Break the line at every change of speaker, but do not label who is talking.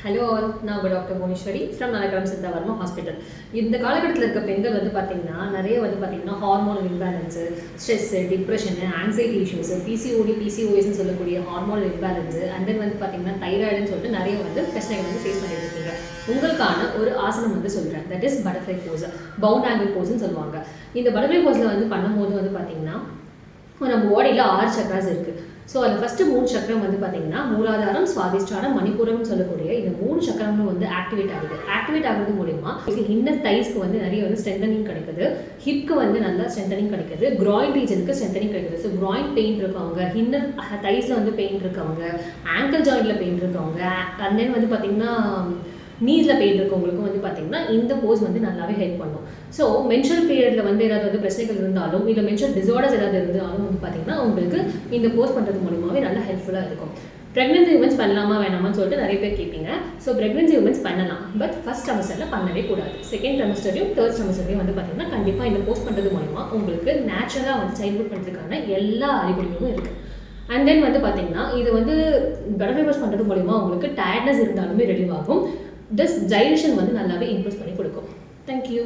Hello all, நான் உங்கள் doctor Bhuvaneswari from Nalakkaram Siddhavarma hospital. இந்த காலகட்டத்தில் இருக்க பெண்கள் பார்த்தீங்கன்னா நிறைய hormonal imbalance, stress, depression, anxiety issues, PCOD, பிசிஓஎஸ்ன்னு சொல்லக்கூடிய ஹார்மோனல் இம்பேலன்ஸு அண்ட் தென் பார்த்தீங்கன்னா தைராய்டுன்னு சொல்லிட்டு நிறைய பிரச்சனைகள் ஃபேஸ் பண்ணிட்டு இருக்கீங்க. உங்களுக்கான ஒரு ஆசனம் சொல்கிறேன். That is butterfly pose, bound angle போஸ்ன்னு சொல்லுவாங்க. இந்த பட்டர்ஃப்ளை போஸில் பண்ணும்போது பார்த்தீங்கன்னா நம்ம பாடியில் 6 சக்ராஸ் இருக்குது. ஸோ அதில் ஃபஸ்ட்டு 3 சக்கரம் பார்த்தீங்கன்னா மூலாதாரம், சுவாதிஷ்டானம், மணிப்பூரம்னு சொல்லக்கூடிய இந்த 3 சக்கரங்களும் ஆக்டிவேட் ஆகுது. ஆக்டிவேட் ஆகிறது மூலிமா இன்னர் தைஸ்க்கு நிறைய ஸ்ட்ரென்தனிங் கிடைக்குது, ஹிப்க்கு நல்லா ஸ்ட்ரென்தனிங் கிடைக்குது, கிராயின் ரீஜனுக்கு ஸ்ட்ரென்தனிங் கிடைக்குது. ஸோ கிராயின் பெயின் இருக்கவங்க, இன்னர் தைஸில் பெயின் இருக்கவங்க, ஆங்கிள் ஜாயிண்டில் பெயின் இருக்கவங்க, அண்ட் தென் பார்த்தீங்கன்னா நீஸில் பெயின் இருக்கவங்களுக்கும் பார்த்தீங்கன்னா இந்த போஸ் நல்லாவே ஹெல்ப் பண்ணும். ஸோ மென்சுரல் பீரியடில் ஏதாவது பிரச்சனைகள் இருந்தாலும் இல்லை மென்சுரல் டிசார்டர்ஸ் ஏதாவது இருந்தாலும் பார்த்தீங்கன்னா உங்களுக்கு இந்த போஸ் பண்ணுறது மூலமாகவே நல்லா ஹெல்ப்ஃபுல்லாக இருக்கும். ப்ரெக்னென்சி உமன்ஸ் பண்ணலாமா வேணாமான்னு சொல்லிட்டு நிறைய பேர் கேட்பீங்க. ஸோ ப்ரெக்னென்சி உமன்ஸ் பண்ணலாம், பட் ஃபர்ஸ்ட் செமஸ்டரில் பண்ணவே கூடாது. செகண்ட் செமஸ்டரையும் தேர்ட் செமஸ்டரையும் பார்த்தீங்கன்னா கண்டிப்பாக இந்த போஸ் பண்ணுறது மூலமா உங்களுக்கு நேச்சுரலாக சைல்ட்ஹுட் பண்ணுறதுக்கான எல்லா அறிகுறிகளும் இருக்குது. அண்ட் தென் பார்த்தீங்கன்னா இது பட்டர்ஃப்ளை போஸ் பண்ணுறது மூலமா உங்களுக்கு டயர்ட்னஸ் இருந்தாலுமே ரிலீவ் ஆகும். திஸ் டைரக்ஷன் நல்லாவே இம்ப்ரூவ் பண்ணி கொடுக்கும். தேங்க்யூ.